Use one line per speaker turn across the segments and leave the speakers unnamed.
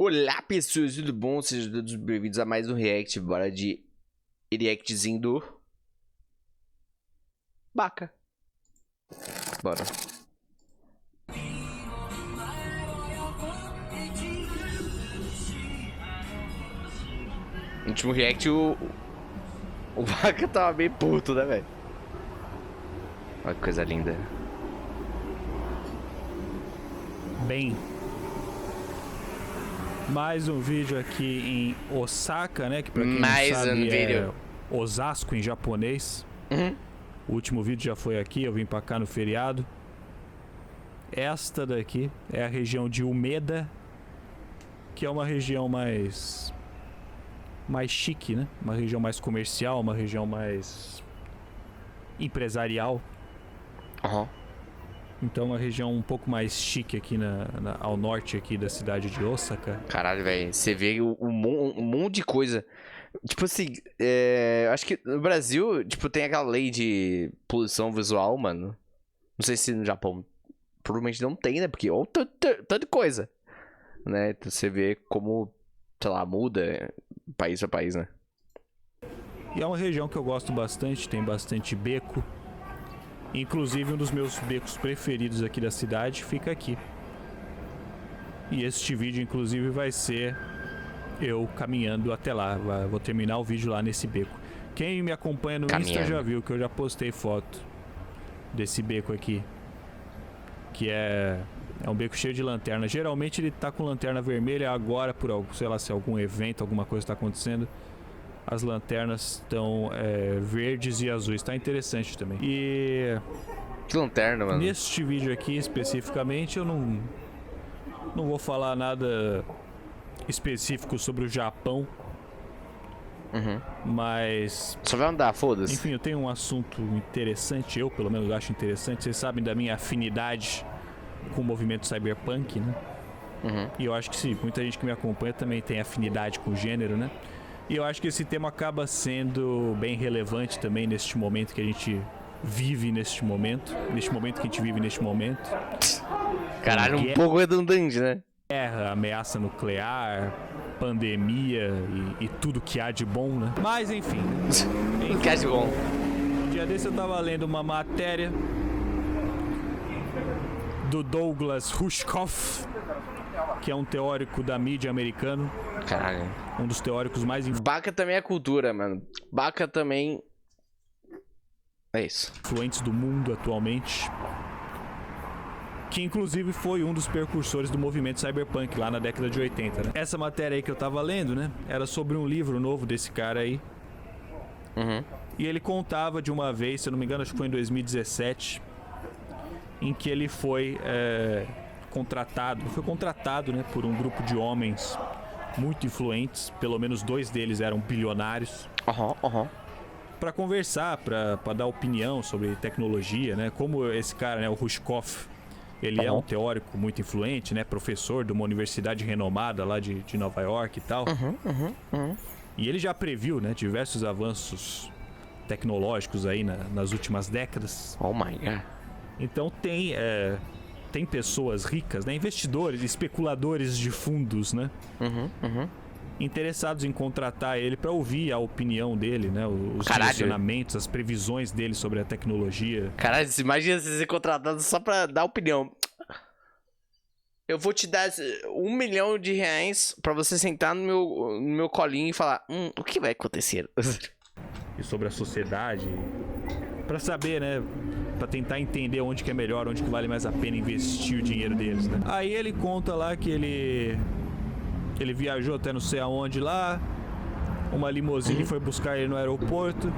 Olá pessoas, tudo bom? Sejam todos bem-vindos a mais um react. Bora de reactzinho do Baka. Bora. No último react o Baka tava bem puto, né, velho? Olha que coisa linda.
Bem, mais um vídeo aqui em Osaka, né? Que pra quem
Mais
não sabe
um vídeo.
é Osasco em japonês. O último vídeo já foi aqui, eu vim pra cá no feriado. Esta daqui é a região de Umeda, que é uma região mais chique, né? Uma região mais comercial, uma região mais empresarial. Então uma região um pouco mais chique aqui ao norte aqui da cidade de Osaka.
Caralho, velho, você vê um monte de coisa. Tipo assim, acho que no Brasil, tipo, tem aquela lei de poluição visual, mano. Não sei se no Japão provavelmente não tem, né? Porque olha tanta coisa, né? Então você vê como, sei lá, muda país pra país, né?
E é uma região que eu gosto bastante, tem bastante beco. Inclusive um dos meus becos preferidos aqui da cidade fica aqui. E este vídeo inclusive vai ser eu caminhando até lá. Vou terminar o vídeo lá nesse beco. Quem me acompanha no Insta já viu que eu já postei foto desse beco aqui. Que é um beco cheio de lanterna. Geralmente ele tá com lanterna vermelha, agora por algo, sei lá, se algum evento, alguma coisa tá acontecendo. As lanternas estão verdes e azuis. Tá interessante também. E
que lanterna, mano.
Neste vídeo aqui especificamente eu não vou falar nada específico sobre o Japão. Mas
só vai andar, foda-se.
Enfim, eu tenho um assunto interessante, eu pelo menos acho interessante. Vocês sabem da minha afinidade com o movimento cyberpunk, né? E eu acho que sim, muita gente que me acompanha também tem afinidade com o gênero, né? E eu acho que esse tema acaba sendo bem relevante também neste momento que a gente vive neste momento que a gente vive neste momento.
Caralho, um pouco redundante, né?
Guerra, ameaça nuclear, pandemia e tudo que há de bom, né? Mas enfim.
O que há de bom?
Um dia desse eu tava lendo uma matéria do Douglas Rushkoff, que é um teórico da mídia americano.
Caralho.
Um dos teóricos mais
Baka também é cultura, mano. Baka também é isso.
Influentes do mundo atualmente. Que inclusive foi um dos precursores do movimento cyberpunk lá na década de 80, né? Essa matéria aí que eu tava lendo, né? Era sobre um livro novo desse cara aí. E ele contava de uma vez, se eu não me engano, acho que foi em 2017, em que ele foi contratado, né, por um grupo de homens muito influentes, pelo menos 2 deles eram bilionários, para conversar, para dar opinião sobre tecnologia, né? Como esse cara, né, o Rushkoff, ele é um teórico muito influente, né, professor de uma universidade renomada lá de Nova York e tal. E ele já previu, né, diversos avanços tecnológicos aí nas últimas décadas.
Oh my god.
Então tem pessoas ricas, né, investidores, especuladores de fundos, né, interessados em contratar ele para ouvir a opinião dele, né, os direcionamentos, as previsões dele sobre a tecnologia.
Caralho, imagina você ser contratado só pra dar opinião. Eu vou te dar R$1 milhão pra você sentar no meu colinho e falar, o que vai acontecer?
E sobre a sociedade, para saber, né, para tentar entender onde que é melhor, onde que vale mais a pena investir o dinheiro deles, né? Aí ele conta lá que ele viajou até não sei aonde lá, uma limusine foi buscar ele no aeroporto,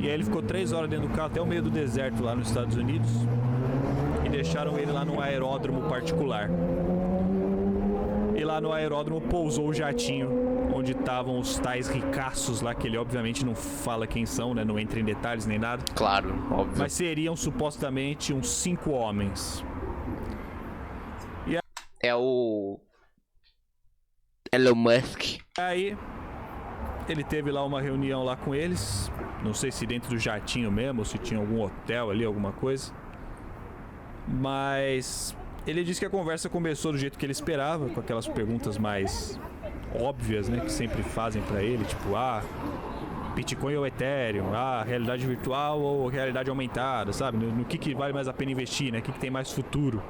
e aí ele ficou 3 horas dentro do carro até o meio do deserto lá nos Estados Unidos, e deixaram ele lá num aeródromo particular. E lá no aeródromo pousou o jatinho onde estavam os tais ricaços lá, que ele obviamente não fala quem são, né? Não entra em detalhes nem nada.
Claro, óbvio.
Mas seriam supostamente uns 5 homens.
É o Elon Musk.
Aí ele teve lá uma reunião lá com eles. Não sei se dentro do jatinho mesmo, ou se tinha algum hotel ali, alguma coisa. Mas Ele disse que a conversa começou do jeito que ele esperava, com aquelas perguntas mais óbvias, né, que sempre fazem pra ele, tipo, Bitcoin ou Ethereum, realidade virtual ou realidade aumentada, sabe? No que vale mais a pena investir, né? O que tem mais futuro?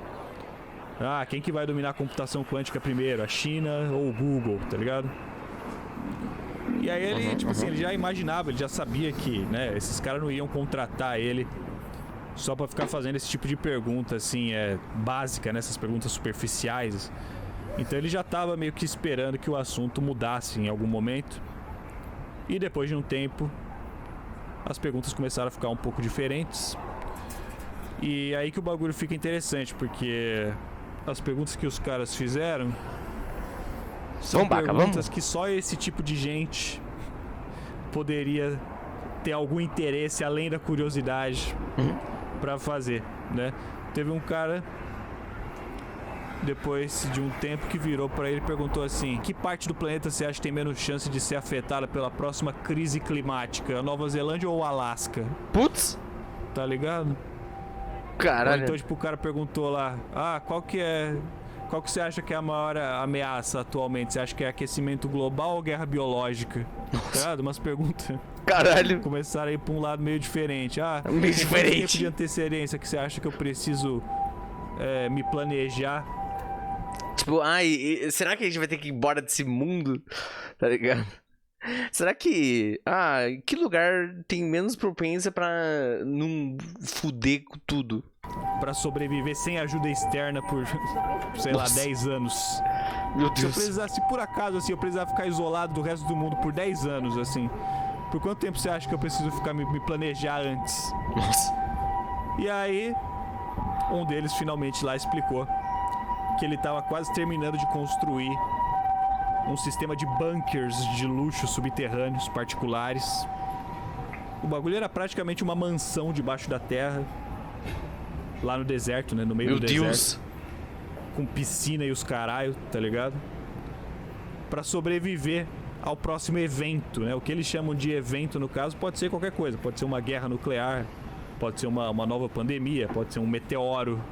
Quem que vai dominar a computação quântica primeiro? A China ou o Google, tá ligado? E aí ele, tipo assim, ele já imaginava, ele já sabia que, né, esses caras não iam contratar ele só pra ficar fazendo esse tipo de pergunta, assim, básica, né? Essas perguntas superficiais. Então ele já tava meio que esperando que o assunto mudasse em algum momento. E depois de um tempo, as perguntas começaram a ficar um pouco diferentes. E aí que o bagulho fica interessante, porque as perguntas que os caras fizeram são perguntas que só esse tipo de gente poderia ter algum interesse além da curiosidade pra fazer, né? Teve um cara, depois de um tempo, que virou pra ele e perguntou assim: que parte do planeta você acha que tem menos chance de ser afetada pela próxima crise climática? A Nova Zelândia ou o Alasca?
Putz!
Tá ligado?
Caralho.
Então, tipo, o cara perguntou lá: qual que você acha que é a maior ameaça atualmente? Você acha que é aquecimento global ou guerra biológica? Tá ligado? Umas perguntas.
Caralho.
Começaram a ir pra um lado meio diferente.
Meio diferente.
Quanto tempo de antecedência que você acha que eu preciso me planejar?
Tipo, será que a gente vai ter que ir embora desse mundo? Tá ligado? Será que... que lugar tem menos propensão pra não fuder com tudo?
Pra sobreviver sem ajuda externa por, sei lá, 10 anos.
Meu Deus.
Se eu precisasse, por acaso, assim, eu precisar ficar isolado do resto do mundo por 10 anos, assim, por quanto tempo você acha que eu preciso ficar me planejar antes?
Nossa.
E aí, um deles finalmente lá explicou que ele tava quase terminando de construir um sistema de bunkers de luxo subterrâneos particulares. O bagulho era praticamente uma mansão debaixo da terra, lá no deserto, né, no meio do deserto. Meu Deus. Com piscina e os caralho, tá ligado? Pra sobreviver ao próximo evento, né? O que eles chamam de evento, no caso, pode ser qualquer coisa. Pode ser uma guerra nuclear, pode ser uma nova pandemia, pode ser um meteoro,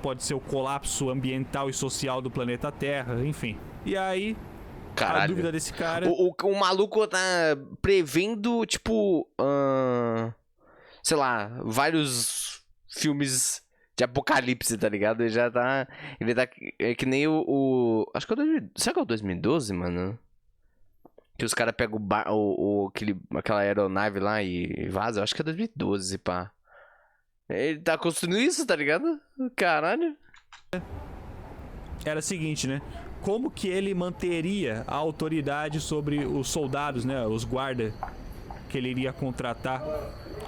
pode ser o colapso ambiental e social do planeta Terra, enfim. E aí,
caralho,
a dúvida desse cara...
O maluco tá prevendo, tipo... sei lá, vários filmes de apocalipse, tá ligado? Ele já tá... Ele tá... É que nem acho que é o... Será que é o 2012, mano? Que os caras pegam aquela aeronave lá e vazam. Eu acho que é 2012, pá. Ele tá construindo isso, tá ligado? Caralho.
Era o seguinte, né? Como que ele manteria a autoridade sobre os soldados, né? Os guardas que ele iria contratar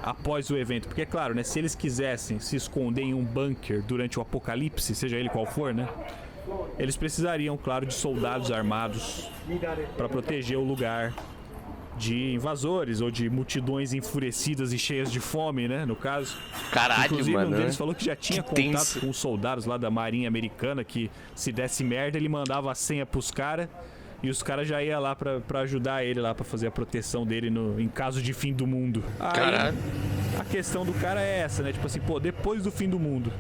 após o evento. Porque, claro, né? Se eles quisessem se esconder em um bunker durante o apocalipse, seja ele qual for, né? Eles precisariam, claro, de soldados armados para proteger o lugar de invasores ou de multidões enfurecidas e cheias de fome, né, no caso.
Caralho,
inclusive,
mano.
Um deles falou que já tinha contato com os soldados lá da Marinha Americana, que se desse merda, ele mandava a senha pros caras e os caras já iam lá pra ajudar ele lá, pra fazer a proteção dele em caso de fim do mundo.
Caralho.
Aí, a questão do cara é essa, né, tipo assim, pô, depois do fim do mundo,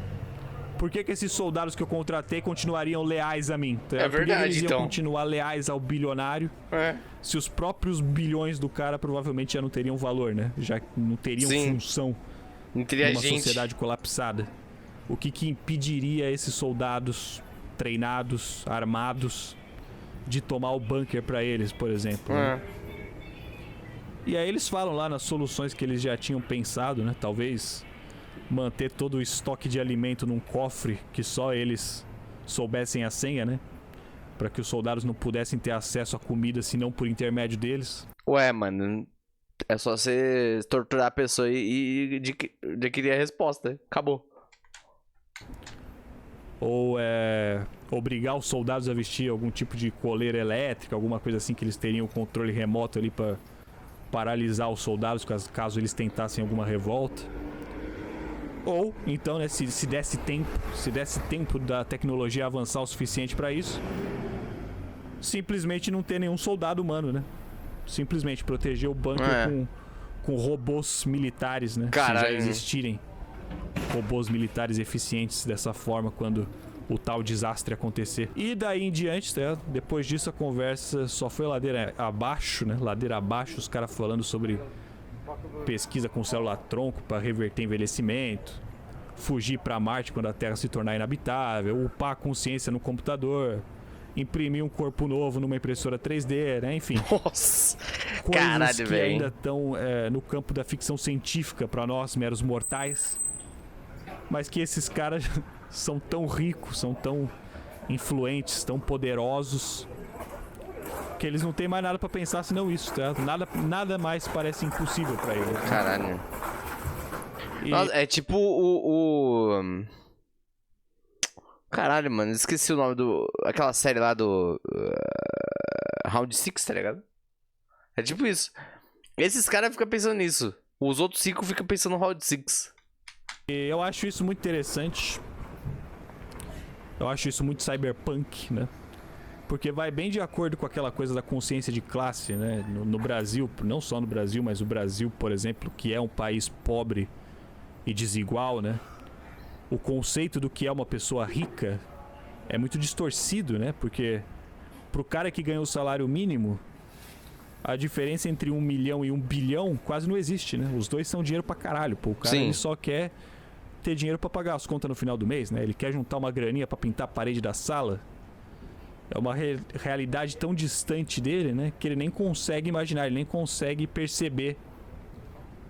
por que esses soldados que eu contratei continuariam leais a mim?
É verdade,
por que eles iam
então
continuar leais ao bilionário? Se os próprios bilhões do cara provavelmente já não teriam valor, né? Já não teriam função numa sociedade colapsada. O que impediria esses soldados treinados, armados, de tomar o bunker pra eles, por exemplo? Né? E aí eles falam lá nas soluções que eles já tinham pensado, né? Talvez manter todo o estoque de alimento num cofre que só eles soubessem a senha, né? Pra que os soldados não pudessem ter acesso à comida senão por intermédio deles.
Ué, mano, é só você torturar a pessoa e adquirir a resposta. Acabou.
Ou obrigar os soldados a vestir algum tipo de coleira elétrica, alguma coisa assim, que eles teriam controle remoto ali pra paralisar os soldados caso eles tentassem alguma revolta. Ou, então, né, se desse tempo da tecnologia avançar o suficiente pra isso, simplesmente não ter nenhum soldado humano, né? Simplesmente proteger o bunker com robôs militares, né?
Caralho.
Se já existirem robôs militares eficientes dessa forma quando o tal desastre acontecer. E daí em diante, né, depois disso a conversa só foi ladeira abaixo, né? Ladeira abaixo, os caras falando sobre pesquisa com célula-tronco para reverter envelhecimento, fugir para Marte quando a Terra se tornar inabitável, upar a consciência no computador, imprimir um corpo novo numa impressora 3D, né? Enfim.
Nossa,
coisas
caralho,
que
velho.
ainda estão no campo da ficção científica para nós, meros mortais. Mas que esses caras são tão ricos, são tão influentes, tão poderosos, que eles não têm mais nada pra pensar senão isso, tá? Nada mais parece impossível pra eles.
Caralho.
E...
Nossa, é tipo Caralho, mano, esqueci o nome do... Aquela série lá do... Round 6, tá ligado? É tipo isso. Esses caras ficam pensando nisso. Os outros 5 ficam pensando no Round 6.
E eu acho isso muito interessante. Eu acho isso muito cyberpunk, né? Porque vai bem de acordo com aquela coisa da consciência de classe, né? No Brasil, não só no Brasil, mas o Brasil, por exemplo, que é um país pobre e desigual, né? O conceito do que é uma pessoa rica é muito distorcido, né? Porque pro cara que ganha o salário mínimo, a diferença entre 1 milhão e 1 bilhão quase não existe, né? Os dois são dinheiro pra caralho, pô. O cara ele só quer ter dinheiro pra pagar as contas no final do mês, né? Ele quer juntar uma graninha pra pintar a parede da sala. É uma realidade tão distante dele, né? Que ele nem consegue imaginar, ele nem consegue perceber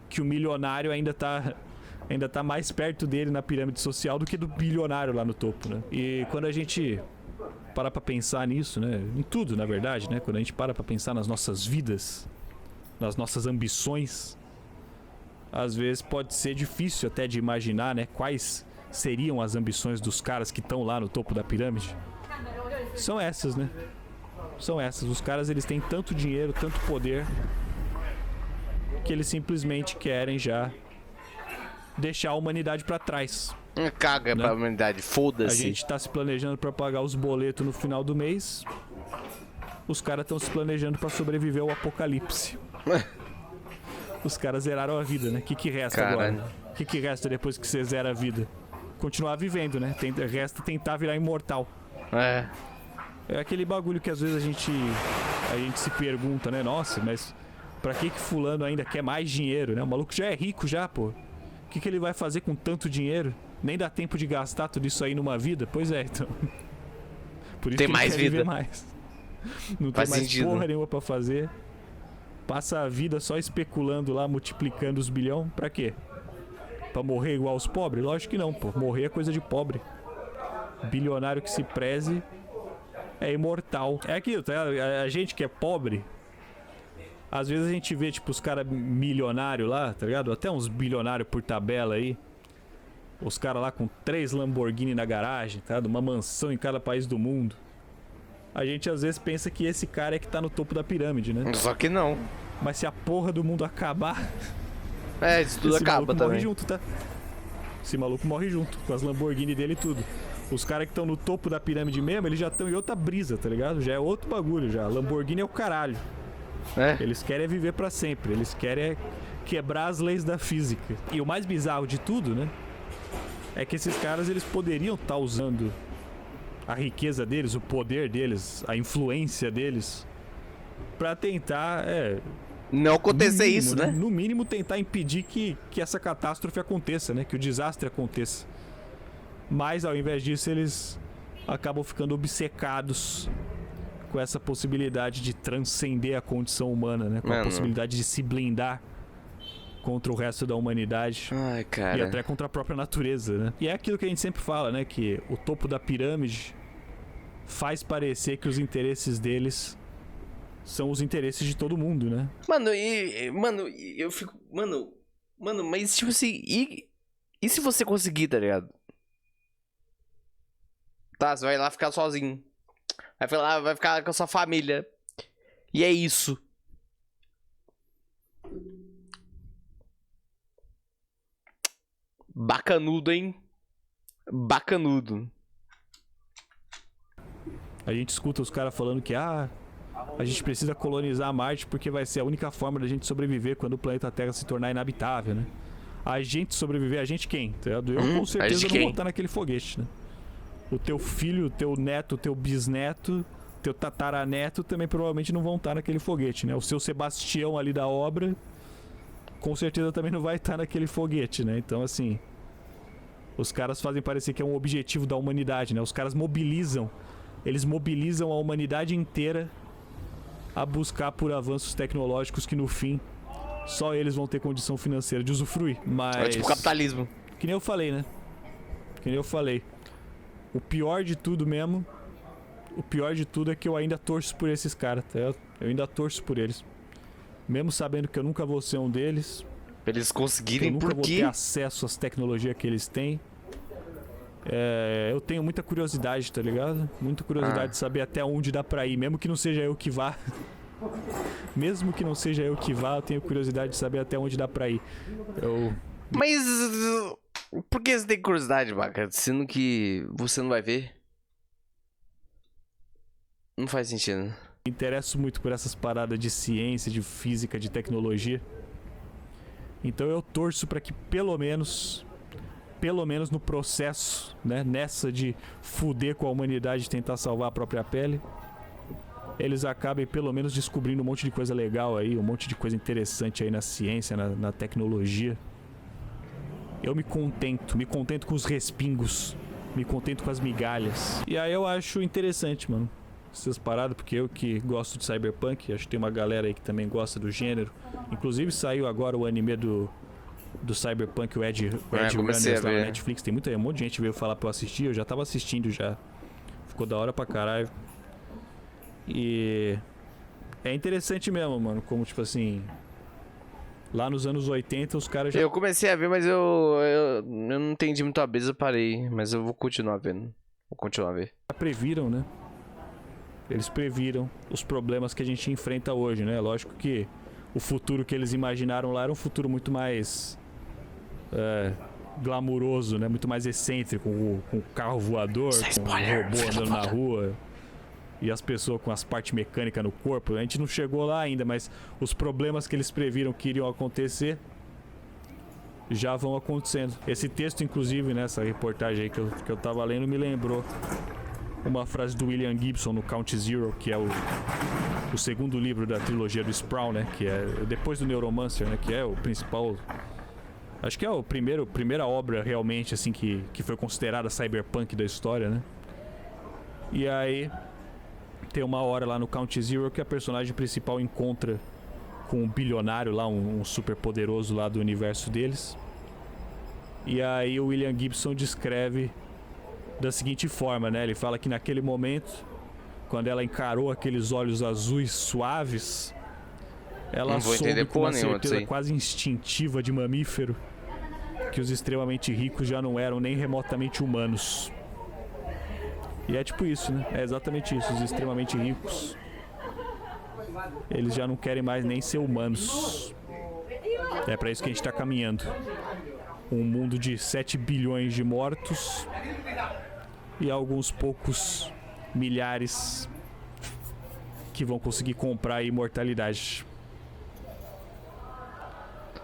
que o milionário ainda tá mais perto dele na pirâmide social do que do bilionário lá no topo, né? E quando a gente para pra pensar nisso, né? Em tudo, na verdade, né? Quando a gente para pra pensar nas nossas vidas, nas nossas ambições, às vezes pode ser difícil até de imaginar, né? Quais seriam as ambições dos caras que estão lá no topo da pirâmide. São essas, né? São essas. Os caras, eles têm tanto dinheiro, tanto poder, que eles simplesmente querem já deixar a humanidade pra trás.
Caga, né? Pra humanidade,
A
foda-se.
gente tá se planejando pra pagar os boletos no final do mês. Os caras estão se planejando pra sobreviver ao apocalipse. Os caras zeraram a vida, né? O que resta
Caralho.
agora? O que resta depois que você zera a vida? Continuar vivendo, né? Resta tentar virar imortal. É aquele bagulho que às vezes a gente se pergunta, né? Nossa, mas pra que fulano ainda quer mais dinheiro, né? O maluco já é rico já, pô. O que ele vai fazer com tanto dinheiro? Nem dá tempo de gastar tudo isso aí numa vida? Pois é, então. Por isso
tem
que
mais
ele quer
vida.
viver mais. Não
Faz
tem mais
sentido.
porra nenhuma pra fazer. Passa a vida só especulando lá, multiplicando os bilhão. Pra quê? Pra morrer igual os pobres? Lógico que não, pô. Morrer é coisa de pobre. Bilionário que se preze é imortal. É aquilo, tá? A gente que é pobre, às vezes a gente vê, tipo, os caras milionários lá, tá ligado? Até uns bilionários por tabela aí. Os caras lá com 3 Lamborghini na garagem, tá? Uma mansão em cada país do mundo. A gente às vezes pensa que esse cara é que tá no topo da pirâmide, né?
Só que não.
Mas se a porra do mundo acabar,
Isso tudo
esse
acaba
maluco
também.
morre junto, tá? Esse maluco morre junto, com as Lamborghini dele e tudo. Os caras que estão no topo da pirâmide mesmo, eles já estão em outra brisa, tá ligado? Já é outro bagulho já. Lamborghini é o caralho. Eles querem viver pra sempre. Eles querem quebrar as leis da física. E o mais bizarro de tudo, né? É que esses caras, eles poderiam estar usando a riqueza deles, o poder deles, a influência deles, pra tentar...
Não acontecer
no mínimo,
isso, né?
No mínimo tentar impedir que essa catástrofe aconteça, né? Que o desastre aconteça. Mas ao invés disso eles acabam ficando obcecados com essa possibilidade de transcender a condição humana, né? Com a possibilidade de se blindar contra o resto da humanidade.
Ai, cara.
E até contra a própria natureza, né? E é aquilo que a gente sempre fala, né? Que o topo da pirâmide faz parecer que os interesses deles são os interesses de todo mundo, né?
Mano, eu fico... Mano, mas tipo assim... E se você conseguir, tá ligado? Tá, você vai lá ficar sozinho. Vai ficar com a sua família. E é isso. Bacanudo, hein? Bacanudo.
A gente escuta os caras falando que a gente precisa colonizar Marte porque vai ser a única forma da gente sobreviver quando o planeta Terra se tornar inabitável, né? A gente sobreviver, a gente quem? Eu com certeza não vou estar naquele foguete, né? o teu filho, o teu neto, o teu bisneto, teu tataraneto também provavelmente não vão estar naquele foguete, né? O seu Sebastião ali da obra, com certeza também não vai estar naquele foguete, né? Então, assim, os caras fazem parecer que é um objetivo da humanidade, né? Os caras mobilizam, eles mobilizam a humanidade inteira a buscar por avanços tecnológicos que no fim só eles vão ter condição financeira de usufruir. Mas
É tipo capitalismo.
que nem eu falei, né? Que nem eu falei. O pior de tudo mesmo, o pior de tudo é que eu ainda torço por esses caras, tá? Eu ainda torço por eles. Mesmo sabendo que eu nunca vou ser um deles,
Pra eles
que eu
conseguirem,
nunca vou
porque
ter acesso às tecnologias que eles têm. Eu tenho muita curiosidade, tá ligado? Muita curiosidade de saber até onde dá pra ir, mesmo que não seja eu que vá. Mesmo que não seja eu que vá, eu tenho curiosidade de saber até onde dá pra ir.
Mas por que você tem curiosidade, Baca? Sendo que você não vai ver? Não faz sentido.
Me interesso muito por essas paradas de ciência, de física, de tecnologia. Então eu torço pra que pelo menos no processo, né, nessa de fuder com a humanidade e tentar salvar a própria pele, eles acabem pelo menos descobrindo um monte de coisa legal aí, um monte de coisa interessante aí na ciência, na tecnologia. Eu me contento com os respingos, me contento com as migalhas. E aí eu acho interessante, mano, essas paradas, porque eu que gosto de Cyberpunk, acho que tem uma galera aí que também gosta do gênero. Inclusive saiu agora o anime do Cyberpunk, o Edge Runners lá na Netflix. Tem um monte de gente veio falar pra eu assistir, eu já tava assistindo já. Ficou da hora pra caralho. E é interessante mesmo, mano, como tipo assim, lá nos anos 80 os caras já...
Eu comecei a ver, mas eu não entendi muito a brisa, eu parei. Mas eu vou continuar vendo. Vou continuar a ver.
previram, né? Eles previram os problemas que a gente enfrenta hoje, né? Lógico que o futuro que eles imaginaram lá era um futuro muito mais glamuroso, né? Muito mais excêntrico, com carro voador, com robô andando na rua e as pessoas com as partes mecânicas no corpo. A gente não chegou lá ainda, mas os problemas que eles previram que iriam acontecer já vão acontecendo. Esse texto, inclusive, nessa reportagem aí que eu tava lendo, me lembrou uma frase do William Gibson no Count Zero, que é o segundo livro da trilogia do Sprawl, né? Que é depois do Neuromancer, né? Que é o principal... Acho que é a primeira obra realmente, assim, que foi considerada cyberpunk da história, né? E aí tem uma hora lá no Count Zero que a personagem principal encontra com um bilionário lá, um super poderoso lá do universo deles. E aí o William Gibson descreve da seguinte forma, né? Ele fala que naquele momento, quando ela encarou aqueles olhos azuis suaves, ela soube com uma certeza quase instintiva de mamífero que os extremamente ricos já não eram nem remotamente humanos. E é tipo isso, né? É exatamente isso. Os extremamente ricos, eles já não querem mais nem ser humanos. É pra isso que a gente tá caminhando. Um mundo de 7 bilhões de mortos e alguns poucos milhares que vão conseguir comprar a imortalidade.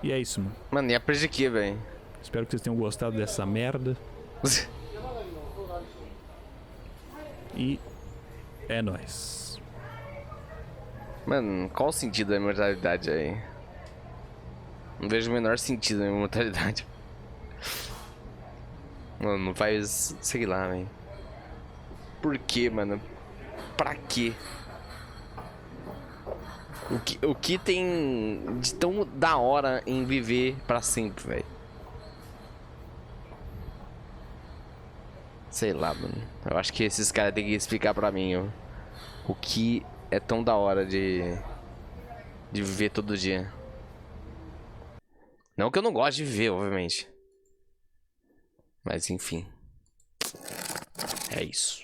E é isso, mano.
Mano, e aprende aqui, velho.
Espero que vocês tenham gostado dessa merda. E é nóis.
Mano, qual o sentido da imortalidade aí? Não vejo o menor sentido na imortalidade. Mano, não faz... sei lá, velho. Por quê, mano? Pra quê? O que tem de tão da hora em viver pra sempre, velho? Sei lá, mano. Eu acho que esses caras têm que explicar pra mim o que é tão da hora de viver todo dia. Não que eu não goste de viver, obviamente. Mas enfim. É isso.